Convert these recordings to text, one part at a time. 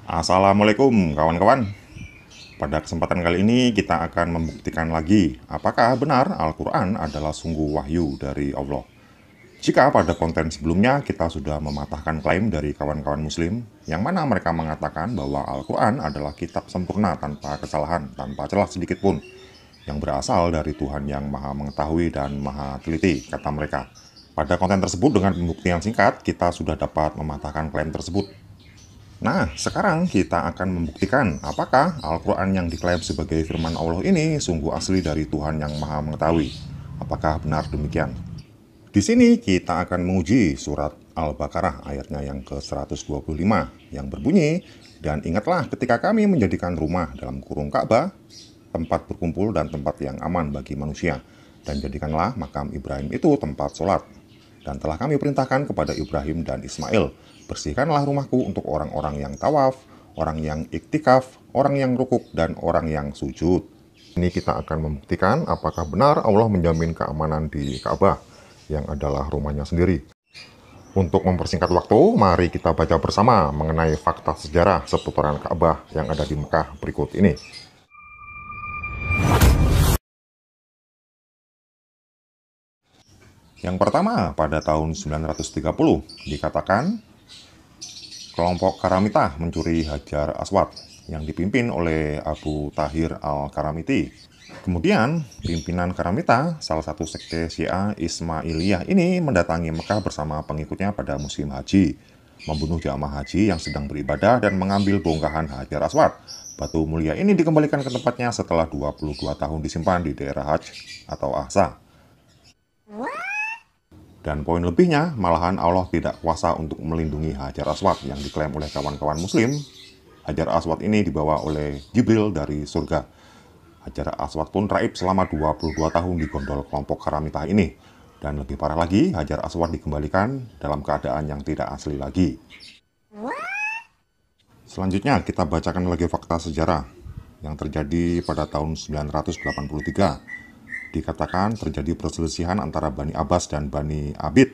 Assalamualaikum kawan-kawan. Pada kesempatan kali ini kita akan membuktikan lagi apakah benar Al-Quran adalah sungguh wahyu dari Allah. Jika pada konten sebelumnya kita sudah mematahkan klaim dari kawan-kawan muslim, yang mana mereka mengatakan bahwa Al-Quran adalah kitab sempurna tanpa kesalahan, tanpa celah sedikit pun, yang berasal dari Tuhan yang maha mengetahui dan maha teliti, kata mereka. Pada konten tersebut dengan pembuktian singkat, kita sudah dapat mematahkan klaim tersebut. Nah, sekarang kita akan membuktikan apakah Al-Quran yang diklaim sebagai firman Allah ini sungguh asli dari Tuhan yang maha mengetahui. Apakah benar demikian? Di sini kita akan menguji surat Al-Baqarah ayatnya yang ke-125 yang berbunyi, "Dan ingatlah ketika kami menjadikan rumah dalam kurung Ka'bah, tempat berkumpul dan tempat yang aman bagi manusia, dan jadikanlah makam Ibrahim itu tempat sholat. Dan telah kami perintahkan kepada Ibrahim dan Ismail, bersihkanlah rumahku untuk orang-orang yang tawaf, orang yang iktikaf, orang yang rukuk, dan orang yang sujud." Ini kita akan membuktikan apakah benar Allah menjamin keamanan di Ka'bah, yang adalah rumahnya sendiri. Untuk mempersingkat waktu, mari kita baca bersama mengenai fakta sejarah seputaran Ka'bah yang ada di Mekah berikut ini. Yang pertama, pada tahun 930 dikatakan kelompok Karamitah mencuri Hajar Aswad yang dipimpin oleh Abu Tahir Al-Karamiti. Kemudian, pimpinan Karamitah, salah satu sekte Syiah Ismailiyah ini mendatangi Mekah bersama pengikutnya pada musim haji, membunuh jamaah haji yang sedang beribadah dan mengambil bongkahan Hajar Aswad. Batu mulia ini dikembalikan ke tempatnya setelah 22 tahun disimpan di daerah Hajj atau Ahsa. Dan poin lebihnya, malahan Allah tidak kuasa untuk melindungi Hajar Aswad yang diklaim oleh kawan-kawan muslim. Hajar Aswad ini dibawa oleh Jibril dari surga. Hajar Aswad pun raib selama 22 tahun di gondol kelompok Karamitah ini. Dan lebih parah lagi, Hajar Aswad dikembalikan dalam keadaan yang tidak asli lagi. Selanjutnya kita bacakan lagi fakta sejarah yang terjadi pada tahun 983. Dikatakan terjadi perselisihan antara Bani Abbas dan Bani Abid.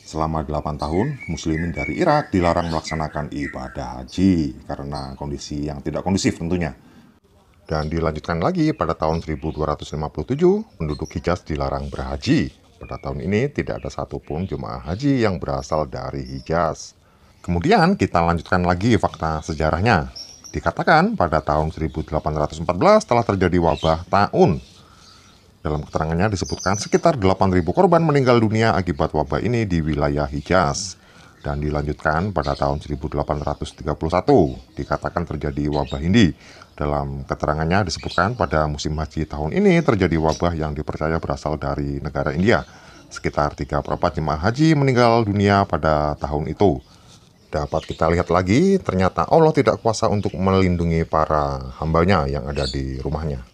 Selama 8 tahun, muslimin dari Irak dilarang melaksanakan ibadah haji karena kondisi yang tidak kondusif tentunya. Dan dilanjutkan lagi pada tahun 1257, penduduk Hijaz dilarang berhaji. Pada tahun ini tidak ada satupun jemaah haji yang berasal dari Hijaz. Kemudian kita lanjutkan lagi fakta sejarahnya. Dikatakan pada tahun 1814 telah terjadi wabah taun. Dalam keterangannya disebutkan sekitar 8.000 korban meninggal dunia akibat wabah ini di wilayah Hijaz. Dan dilanjutkan pada tahun 1831 dikatakan terjadi wabah Hindi. Dalam keterangannya disebutkan pada musim haji tahun ini terjadi wabah yang dipercaya berasal dari negara India. Sekitar 3/4 jemaah haji meninggal dunia pada tahun itu. Dapat kita lihat lagi, ternyata Allah tidak kuasa untuk melindungi para hambanya yang ada di rumahnya.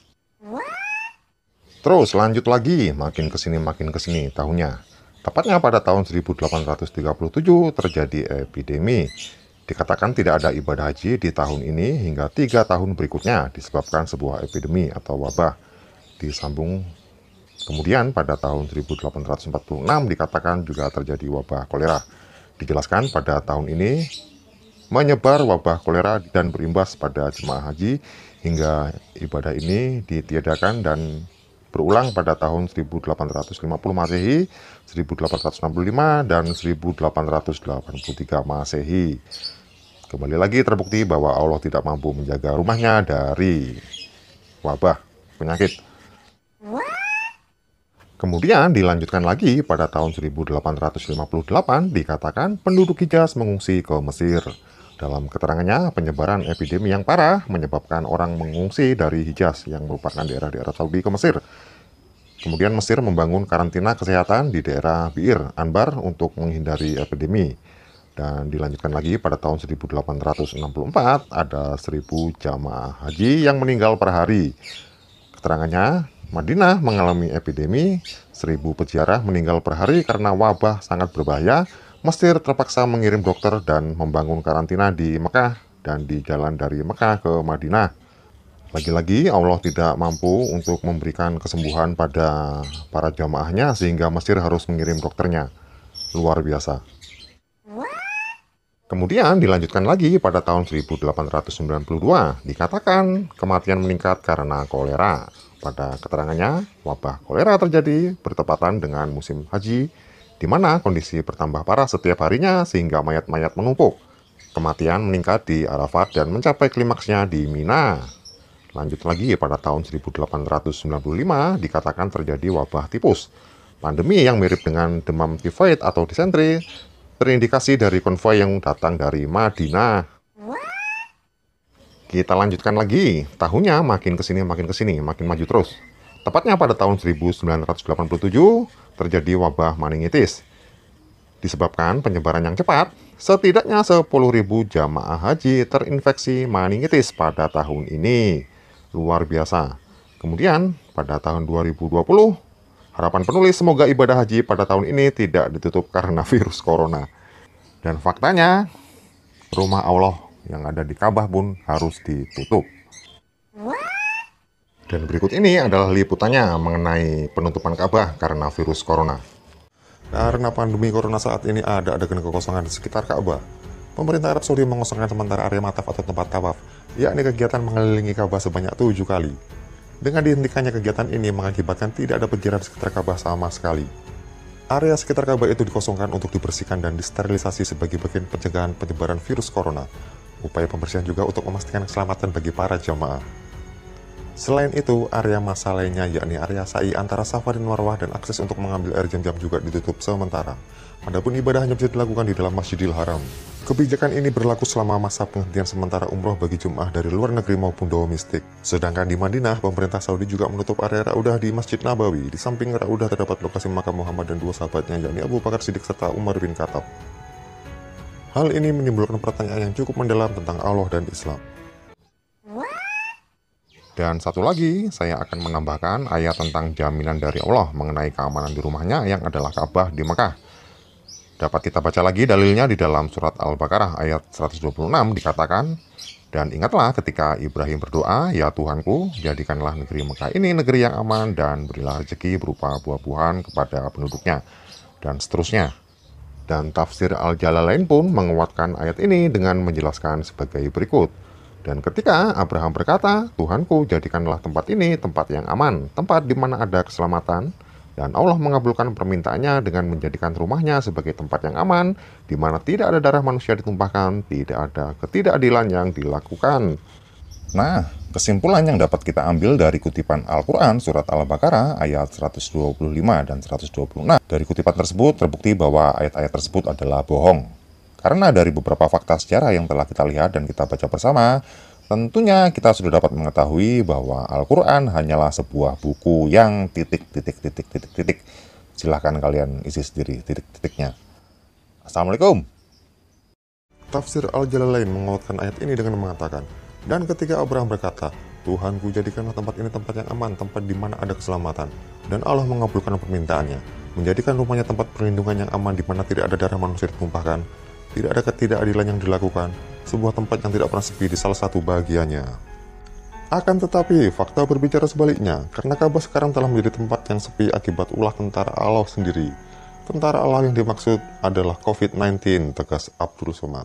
Terus lanjut lagi, makin kesini tahunnya. Tepatnya pada tahun 1837 terjadi epidemi. Dikatakan tidak ada ibadah haji di tahun ini hingga 3 tahun berikutnya disebabkan sebuah epidemi atau wabah. Disambung kemudian pada tahun 1846 dikatakan juga terjadi wabah kolera. Dijelaskan pada tahun ini menyebar wabah kolera dan berimbas pada jemaah haji hingga ibadah ini ditiadakan dan berulang pada tahun 1850 Masehi, 1865, dan 1883 Masehi. Kembali lagi terbukti bahwa Allah tidak mampu menjaga rumahnya dari wabah penyakit. Kemudian dilanjutkan lagi pada tahun 1858 dikatakan penduduk Hijaz mengungsi ke Mesir. Dalam keterangannya, penyebaran epidemi yang parah menyebabkan orang mengungsi dari Hijaz yang merupakan daerah-daerah Saudi ke Mesir. Kemudian Mesir membangun karantina kesehatan di daerah Bir Anbar untuk menghindari epidemi. Dan dilanjutkan lagi pada tahun 1864 ada 1.000 jamaah haji yang meninggal per hari. Keterangannya, Madinah mengalami epidemi, 1.000 peziarah meninggal per hari karena wabah sangat berbahaya. Mesir terpaksa mengirim dokter dan membangun karantina di Mekah dan di jalan dari Mekah ke Madinah. Lagi-lagi Allah tidak mampu untuk memberikan kesembuhan pada para jamaahnya sehingga Mesir harus mengirim dokternya. Luar biasa. Kemudian dilanjutkan lagi pada tahun 1892, dikatakan kematian meningkat karena kolera. Pada keterangannya, wabah kolera terjadi bertepatan dengan musim haji, di mana kondisi bertambah parah setiap harinya sehingga mayat-mayat menumpuk. Kematian meningkat di Arafat dan mencapai klimaksnya di Mina. Lanjut lagi pada tahun 1895, dikatakan terjadi wabah tipus. Pandemi yang mirip dengan demam tifoid atau disentri, terindikasi dari konvoi yang datang dari Madinah. Kita lanjutkan lagi, tahunnya makin kesini, makin maju terus. Tepatnya pada tahun 1987, terjadi wabah meningitis. Disebabkan penyebaran yang cepat, setidaknya 10.000 jamaah haji terinfeksi meningitis pada tahun ini. Luar biasa. Kemudian, pada tahun 2020, harapan penulis semoga ibadah haji pada tahun ini tidak ditutup karena virus corona. Dan faktanya, rumah Allah yang ada di Ka'bah pun harus ditutup. Dan berikut ini adalah liputannya mengenai penutupan Ka'bah karena virus corona. Karena pandemi corona saat ini ada adegan kekosongan di sekitar Ka'bah. Pemerintah Arab Saudi mengosongkan sementara area mataf atau tempat tawaf, yakni kegiatan mengelilingi Ka'bah sebanyak 7 kali. Dengan dihentikannya kegiatan ini mengakibatkan tidak ada peziarah di sekitar Ka'bah sama sekali. Area sekitar Ka'bah itu dikosongkan untuk dibersihkan dan disterilisasi sebagai bagian pencegahan penyebaran virus corona. Upaya pembersihan juga untuk memastikan keselamatan bagi para jamaah. Selain itu, area massa lainnya yakni area sa'i antara Safa dan Marwah dan akses untuk mengambil air zam-zam juga ditutup sementara. Adapun ibadah hanya bisa dilakukan di dalam Masjidil Haram. Kebijakan ini berlaku selama masa penghentian sementara umroh bagi jemaah dari luar negeri maupun domestik. Sedangkan di Madinah, pemerintah Saudi juga menutup area Raudah di Masjid Nabawi. Di samping Raudah terdapat lokasi makam Muhammad dan dua sahabatnya yakni Abu Bakar Siddiq serta Umar bin Khattab. Hal ini menimbulkan pertanyaan yang cukup mendalam tentang Allah dan Islam. Dan satu lagi, saya akan menambahkan ayat tentang jaminan dari Allah mengenai keamanan di rumahnya yang adalah Ka'bah di Mekah. Dapat kita baca lagi dalilnya di dalam surat Al-Baqarah ayat 126 dikatakan, dan ingatlah ketika Ibrahim berdoa, ya Tuhanku, jadikanlah negeri Mekah ini negeri yang aman dan berilah rezeki berupa buah-buahan kepada penduduknya, dan seterusnya. Dan tafsir Al-Jalalain pun menguatkan ayat ini dengan menjelaskan sebagai berikut. Dan ketika Abraham berkata, Tuhanku jadikanlah tempat ini tempat yang aman, tempat di mana ada keselamatan, dan Allah mengabulkan permintaannya dengan menjadikan rumahnya sebagai tempat yang aman, di mana tidak ada darah manusia ditumpahkan, tidak ada ketidakadilan yang dilakukan. Nah, kesimpulan yang dapat kita ambil dari kutipan Al-Quran surat Al-Baqarah ayat 125 dan 126. Dari kutipan tersebut terbukti bahwa ayat-ayat tersebut adalah bohong. Karena dari beberapa fakta sejarah yang telah kita lihat dan kita baca bersama, tentunya kita sudah dapat mengetahui bahwa Al-Quran hanyalah sebuah buku yang titik. Silahkan kalian isi sendiri titik-titiknya. Assalamualaikum. Tafsir Al-Jalalain menguatkan ayat ini dengan mengatakan, dan ketika Abraham berkata, Tuhanku jadikanlah tempat ini tempat yang aman, tempat di mana ada keselamatan. Dan Allah mengabulkan permintaannya, menjadikan rumahnya tempat perlindungan yang aman di mana tidak ada darah manusia ditumpahkan, tidak ada ketidakadilan yang dilakukan, sebuah tempat yang tidak pernah sepi di salah satu bagiannya. Akan tetapi, fakta berbicara sebaliknya, karena Ka'bah sekarang telah menjadi tempat yang sepi akibat ulah tentara Allah sendiri. Tentara Allah yang dimaksud adalah COVID-19, tegas Abdul Somad.